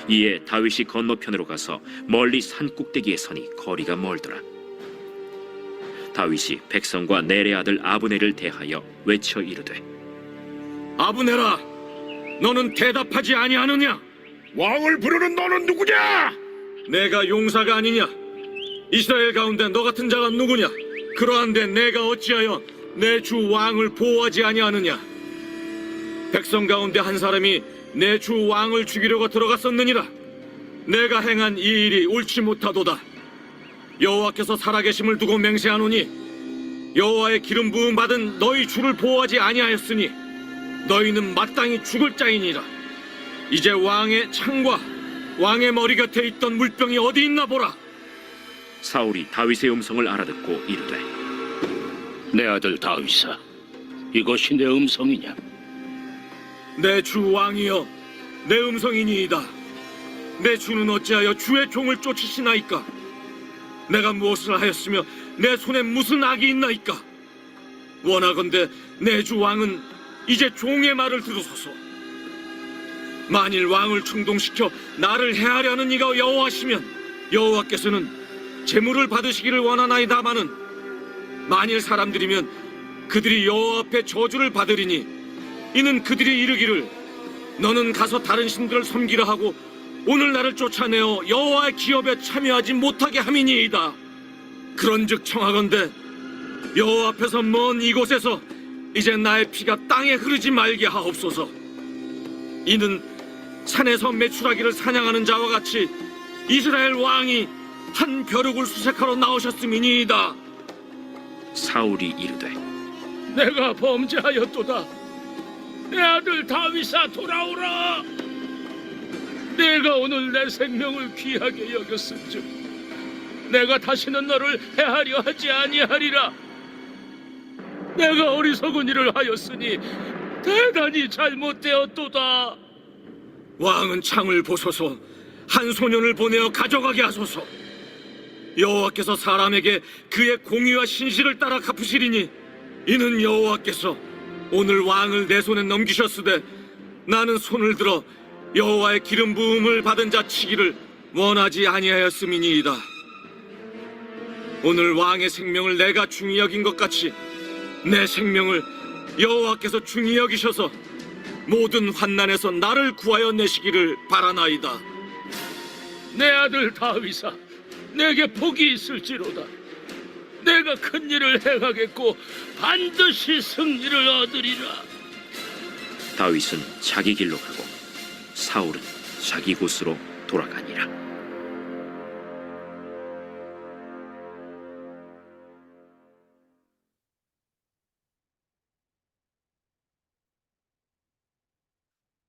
이에 다윗이 건너편으로 가서 멀리 산 꼭대기에 서니 거리가 멀더라. 다윗이 백성과 넬의 아들 아브넬을 대하여 외쳐 이르되, 아브넬아, 너는 대답하지 아니하느냐? 왕을 부르는 너는 누구냐? 내가 용사가 아니냐? 이스라엘 가운데 너 같은 자가 누구냐? 그러한데 내가 어찌하여 내 주 왕을 보호하지 아니하느냐? 백성 가운데 한 사람이 내 주 왕을 죽이려고 들어갔었느니라. 내가 행한 이 일이 옳지 못하도다. 여호와께서 살아계심을 두고 맹세하노니 여호와의 기름 부음 받은 너희 주를 보호하지 아니하였으니 너희는 마땅히 죽을 자이니라. 이제 왕의 창과 왕의 머리 곁에 있던 물병이 어디 있나 보라. 사울이 다윗의 음성을 알아듣고 이르되, 내 아들 다윗아, 이것이 내 음성이냐? 내 주 왕이여, 내 음성이니이다. 내 주는 어찌하여 주의 종을 쫓으시나이까? 내가 무엇을 하였으며 내 손에 무슨 악이 있나이까? 원하건대 내 주 왕은 이제 종의 말을 들으소서. 만일 왕을 충동시켜 나를 해하려는 이가 여호와시면 여호와께서는 재물을 받으시기를 원하나이다마는 만일 사람들이면 그들이 여호와 앞에 저주를 받으리니 이는 그들이 이르기를 너는 가서 다른 신들을 섬기라 하고 오늘 나를 쫓아내어 여호와의 기업에 참여하지 못하게 함이니이다. 그런즉 청하건대 여호와 앞에서 먼 이곳에서 이제 나의 피가 땅에 흐르지 말게 하옵소서. 이는 산에서 메추라기를 사냥하는 자와 같이 이스라엘 왕이 한 벼룩을 수색하러 나오셨음이니이다. 사울이 이르되, 내가 범죄하였도다. 내 아들 다윗아, 돌아오라. 내가 오늘 내 생명을 귀하게 여겼은즉 내가 다시는 너를 해하려 하지 아니하리라. 내가 어리석은 일을 하였으니 대단히 잘못되었도다. 왕은 창을 보소서. 한 소년을 보내어 가져가게 하소서. 여호와께서 사람에게 그의 공의와 신실을 따라 갚으시리니 이는 여호와께서 오늘 왕을 내 손에 넘기셨으되 나는 손을 들어 여호와의 기름 부음을 받은 자 치기를 원하지 아니하였음이니이다. 오늘 왕의 생명을 내가 중히 여긴 것 같이 내 생명을 여호와께서 중히 여기셔서 모든 환난에서 나를 구하여 내시기를 바라나이다. 내 아들 다윗아, 내게 복이 있을지로다. 내가 큰 일을 행하겠고 반드시 승리를 얻으리라. 다윗은 자기 길로 가고 사울은 자기 곳으로 돌아가니라.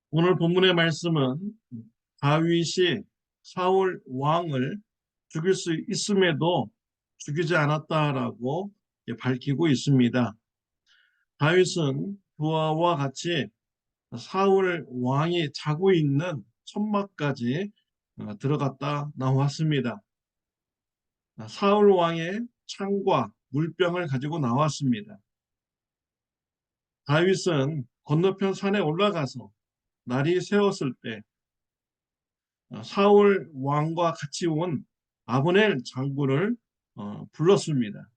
오늘 본문의 말씀은 다윗이 사울 왕을 죽일 수 있음에도 죽이지 않았다라고 밝히고 있습니다. 다윗은 부하와 같이 사울 왕이 자고 있는 천막까지 들어갔다 나왔습니다. 사울 왕의 창과 물병을 가지고 나왔습니다. 다윗은 건너편 산에 올라가서 날이 새었을 때 사울 왕과 같이 온 아브넬 장군을 불렀습니다.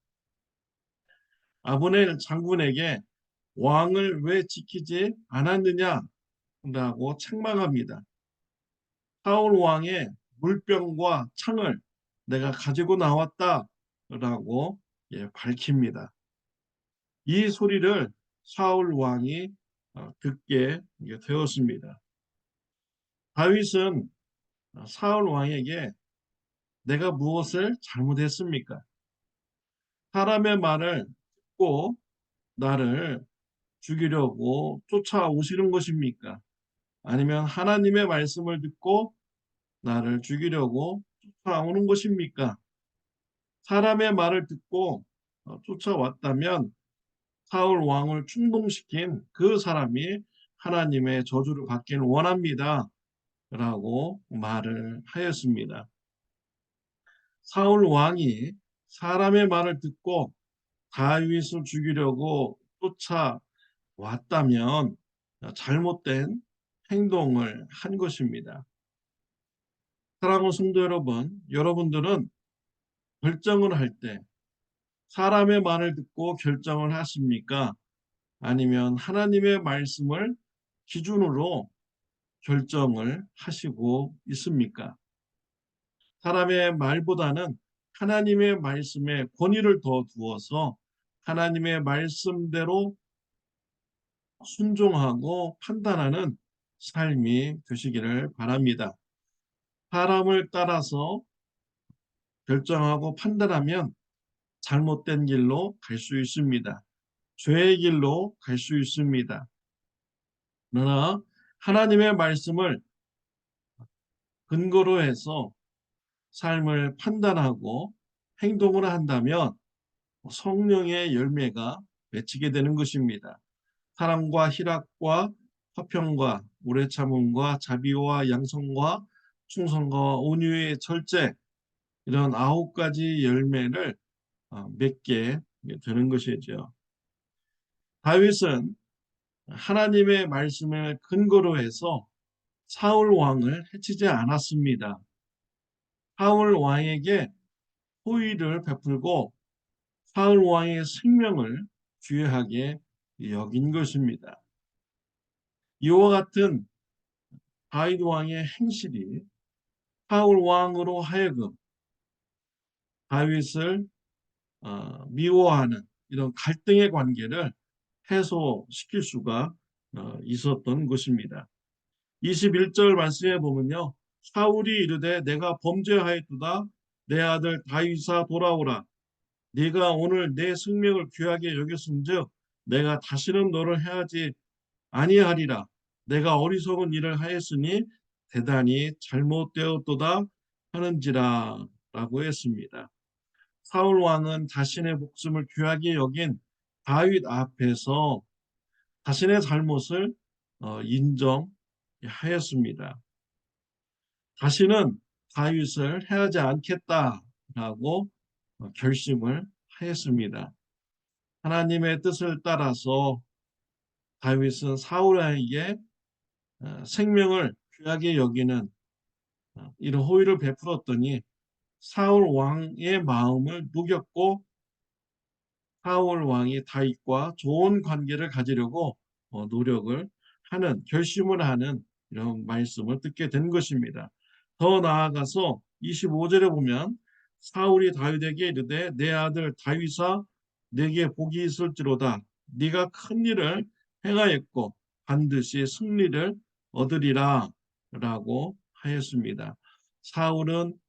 아브넬 장군에게 왕을 왜 지키지 않았느냐라고 책망합니다. 사울 왕의 물병과 창을 내가 가지고 나왔다라고 밝힙니다. 이 소리를 사울 왕이 듣게 되었습니다. 다윗은 사울 왕에게 내가 무엇을 잘못했습니까? 사람의 말을 듣고 나를 죽이려고 쫓아오시는 것입니까? 아니면 하나님의 말씀을 듣고 나를 죽이려고 쫓아오는 것입니까? 사람의 말을 듣고 쫓아왔다면 사울 왕을 충동시킨 그 사람이 하나님의 저주를 받기를 원합니다. 라고 말을 하였습니다. 사울 왕이 사람의 말을 듣고 다윗을 죽이려고 쫓아왔다면 잘못된 행동을 한 것입니다. 사랑하는 성도 여러분, 여러분들은 결정을 할 때 사람의 말을 듣고 결정을 하십니까? 아니면 하나님의 말씀을 기준으로 결정을 하시고 있습니까? 사람의 말보다는 하나님의 말씀에 권위를 더 두어서 하나님의 말씀대로 순종하고 판단하는 삶이 되시기를 바랍니다. 사람을 따라서 결정하고 판단하면 잘못된 길로 갈 수 있습니다. 죄의 길로 갈 수 있습니다. 그러나 하나님의 말씀을 근거로 해서 삶을 판단하고 행동을 한다면 성령의 열매가 맺히게 되는 것입니다. 사랑과 희락과 화평과 오래 참음과 자비와 양성과 충성과 온유의 절제, 이런 9가지 열매를 맺게 되는 것이죠. 다윗은 하나님의 말씀을 근거로 해서 사울 왕을 해치지 않았습니다. 사울 왕에게 호의를 베풀고 사울 왕의 생명을 귀하게 여긴 것입니다. 이와 같은 다윗 왕의 행실이 사울 왕으로 하여금 다윗을 미워하는 이런 갈등의 관계를 해소시킬 수가 있었던 것입니다. 21절 말씀에 보면요. 사울이 이르되 내가 범죄하였도다. 내 아들 다윗아 돌아오라. 네가 오늘 내 생명을 귀하게 여겼은즉 내가 다시는 너를 해하지 아니하리라. 내가 어리석은 일을 하였으니 대단히 잘못되었도다 하는지라 라고 했습니다. 사울 왕은 자신의 목숨을 귀하게 여긴 다윗 앞에서 자신의 잘못을 인정하였습니다. 다시는 다윗을 해하지 않겠다라고 결심을 하였습니다. 하나님의 뜻을 따라서 다윗은 사울에게 생명을 귀하게 여기는 이런 호의를 베풀었더니 사울 왕의 마음을 녹였고 사울 왕이 다윗과 좋은 관계를 가지려고 노력을 하는, 결심을 하는 이런 말씀을 듣게 된 것입니다. 더 나아가서 25절에 보면 사울이 다윗에게 이르되 내 아들 다윗아 내게 복이 있을지로다. 네가 큰 일을 행하였고 반드시 승리를 얻으리라 라고 하였습니다. 사울은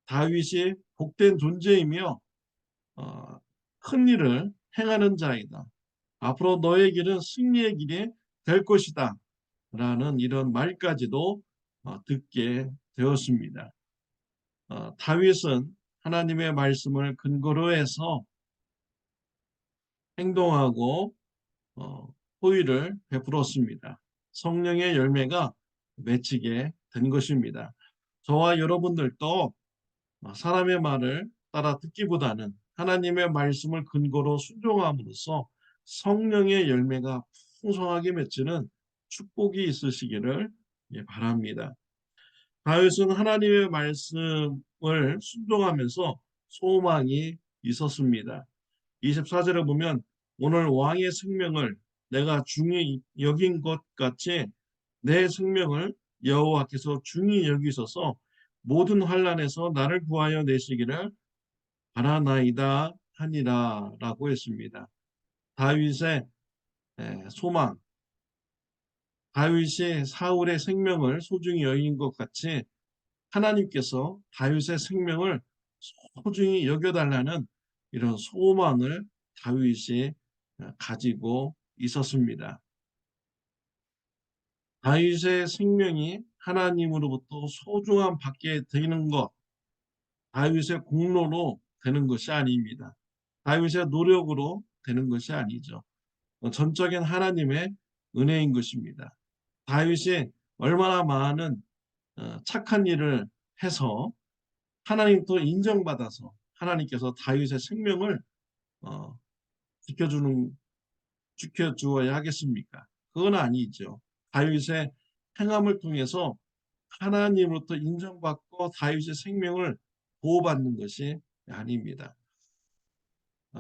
다윗이 복된 존재이며 큰 일을 행하는 자이다. 앞으로 너의 길은 승리의 길이 될 것이다. 라는 이런 말까지도 듣게 되었습니다. 다윗은 하나님의 말씀을 근거로 해서 행동하고 호의를 베풀었습니다. 성령의 열매가 맺히게 된 것입니다. 저와 여러분들도 사람의 말을 따라 듣기보다는 하나님의 말씀을 근거로 순종함으로써 성령의 열매가 풍성하게 맺히는 축복이 있으시기를 바랍니다. 다윗은 하나님의 말씀을 순종하면서 소망이 있었습니다. 24절에 보면 오늘 왕의 생명을 내가 중히 여긴 것 같이 내 생명을 여호와께서 중히 여기소서 모든 환난에서 나를 구하여 내시기를 바라나이다 하니라 라고 했습니다. 다윗의 소망, 다윗이 사울의 생명을 소중히 여긴 것 같이 하나님께서 다윗의 생명을 소중히 여겨달라는 이런 소망을 다윗이 가지고 있었습니다. 다윗의 생명이 하나님으로부터 소중함 받게 되는 것, 다윗의 공로로 되는 것이 아닙니다. 다윗의 노력으로 되는 것이 아니죠. 전적인 하나님의 은혜인 것입니다. 다윗이 얼마나 많은 착한 일을 해서 하나님 또 인정받아서 하나님께서 다윗의 생명을 지켜주어야 하겠습니까? 그건 아니죠. 다윗의 행함을 통해서 하나님으로부터 인정받고 다윗의 생명을 보호받는 것이 아닙니다.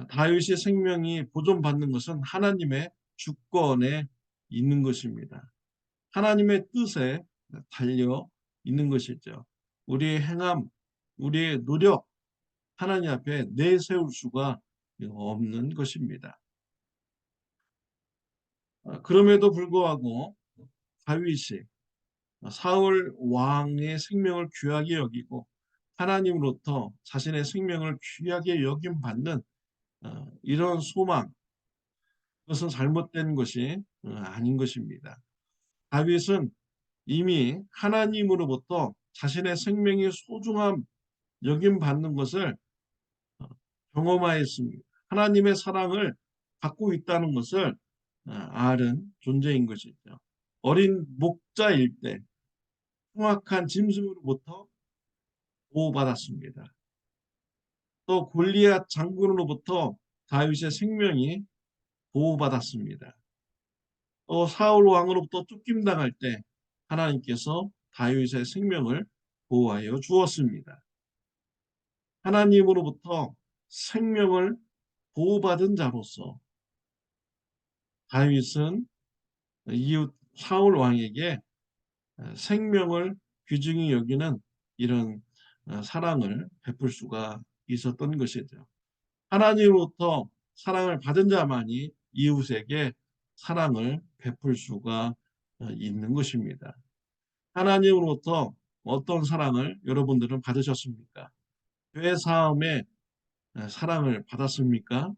다윗의 생명이 보존받는 것은 하나님의 주권에 있는 것입니다. 하나님의 뜻에 달려 있는 것이죠. 우리의 행함, 우리의 노력, 하나님 앞에 내세울 수가 없는 것입니다. 그럼에도 불구하고 다윗이 사울 왕의 생명을 귀하게 여기고 하나님으로부터 자신의 생명을 귀하게 여김 받는 이런 소망, 그것은 잘못된 것이 아닌 것입니다. 다윗은 이미 하나님으로부터 자신의 생명의 소중함 여김 받는 것을 경험하였습니다. 하나님의 사랑을 받고 있다는 것을 아는 존재인 것이죠. 어린 목자일 때 흉악한 짐승으로부터 보호받았습니다. 또 골리앗 장군으로부터 다윗의 생명이 보호받았습니다. 또 사울 왕으로부터 쫓김당할 때 하나님께서 다윗의 생명을 보호하여 주었습니다. 하나님으로부터 생명을 보호받은 자로서 다윗은 이웃 사울 왕에게 생명을 귀중히 여기는 이런 사랑을 베풀 수가 있었던 것이죠. 하나님으로부터 사랑을 받은 자만이 이웃에게 사랑을 베풀 수가 있는 것입니다. 하나님으로부터 어떤 사랑을 여러분들은 받으셨습니까? 죄 사함에 사랑을 받았습니까?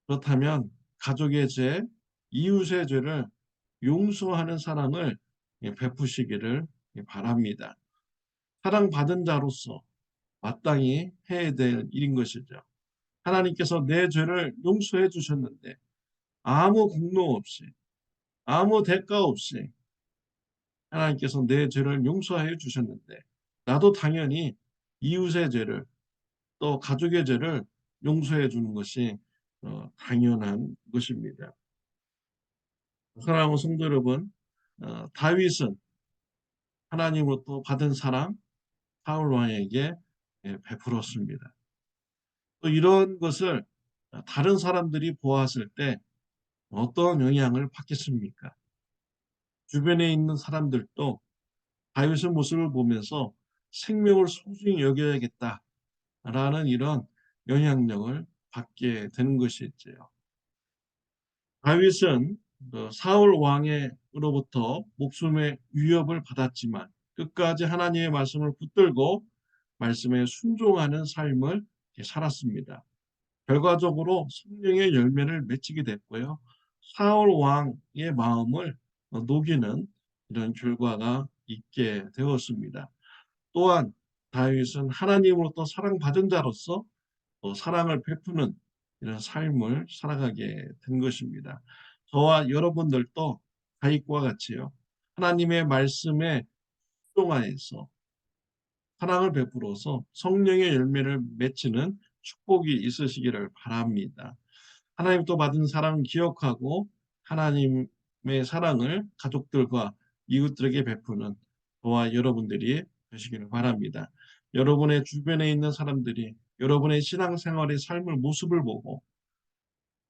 그렇다면 가족의 죄, 이웃의 죄를 용서하는 사랑을 베푸시기를 바랍니다. 사랑받은 자로서 마땅히 해야 될 일인 것이죠. 하나님께서 내 죄를 용서해 주셨는데 아무 공로 없이, 아무 대가 없이 하나님께서 내 죄를 용서해 주셨는데 나도 당연히 이웃의 죄를 또 가족의 죄를 용서해 주는 것이 당연한 것입니다. 사랑하는 성도 여러분, 다윗은 하나님으로부터 받은 사랑 사울 왕에게 베풀었습니다. 또 이런 것을 다른 사람들이 보았을 때 어떤 영향을 받겠습니까? 주변에 있는 사람들도 다윗의 모습을 보면서 생명을 소중히 여겨야겠다라는 이런 영향력을 받게 되는 것이지요. 다윗은 사울 왕으로부터 목숨의 위협을 받았지만 끝까지 하나님의 말씀을 붙들고 말씀에 순종하는 삶을 살았습니다. 결과적으로 성령의 열매를 맺히게 됐고요. 사울 왕의 마음을 녹이는 이런 결과가 있게 되었습니다. 또한 다윗은 하나님으로부터 사랑받은 자로서 사랑을 베푸는 이런 삶을 살아가게 된 것입니다. 저와 여러분들도 다윗과 같이요. 하나님의 말씀에 순종하여서 사랑을 베풀어서 성령의 열매를 맺히는 축복이 있으시기를 바랍니다. 하나님도 받은 사랑을 기억하고 하나님의 사랑을 가족들과 이웃들에게 베푸는 저와 여러분들이 되시기를 바랍니다. 여러분의 주변에 있는 사람들이 여러분의 신앙생활의 삶의 모습을 보고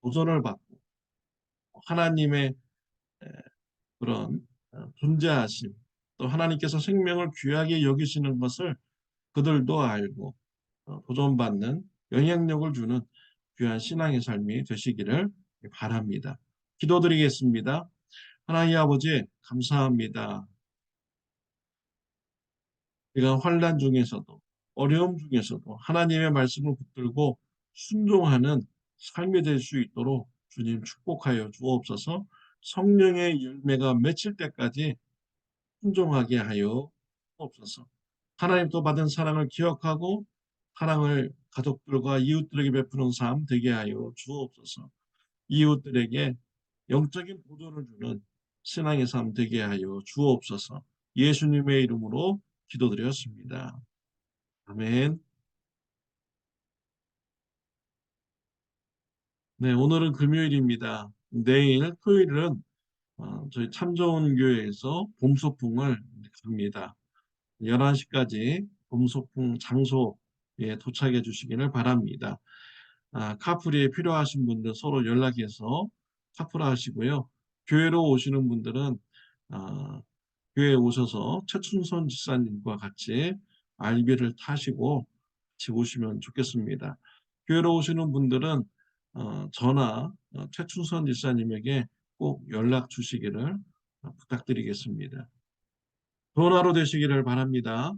도전을 받고 하나님의 그런 존재하심 또 하나님께서 생명을 귀하게 여기시는 것을 그들도 알고 도전받는 영향력을 주는 귀한 신앙의 삶이 되시기를 바랍니다. 기도드리겠습니다. 하나님 아버지 감사합니다. 우리가 환난 중에서도 어려움 중에서도 하나님의 말씀을 붙들고 순종하는 삶이 될 수 있도록 주님 축복하여 주옵소서. 성령의 열매가 맺힐 때까지 순종하게 하여 주옵소서. 하나님도 받은 사랑을 기억하고 사랑을 가족들과 이웃들에게 베푸는 삶 되게 하여 주옵소서. 이웃들에게 영적인 보존을 주는 신앙의 삶 되게 하여 주옵소서. 예수님의 이름으로 기도드렸습니다. 아멘. 네, 오늘은 금요일입니다. 내일 토요일은 저희 참 좋은 교회에서 봄 소풍을 갑니다. 11시까지 범소풍 장소에 도착해 주시기를 바랍니다. 카풀이 필요하신 분들 서로 연락해서 카풀하시고요. 교회로 오시는 분들은 교회에 오셔서 최춘선 집사님과 같이 알비를 타시고 같이 오시면 좋겠습니다. 교회로 오시는 분들은 저나 최춘선 집사님에게 꼭 연락 주시기를 부탁드리겠습니다. 좋은 하루 되시기를 바랍니다.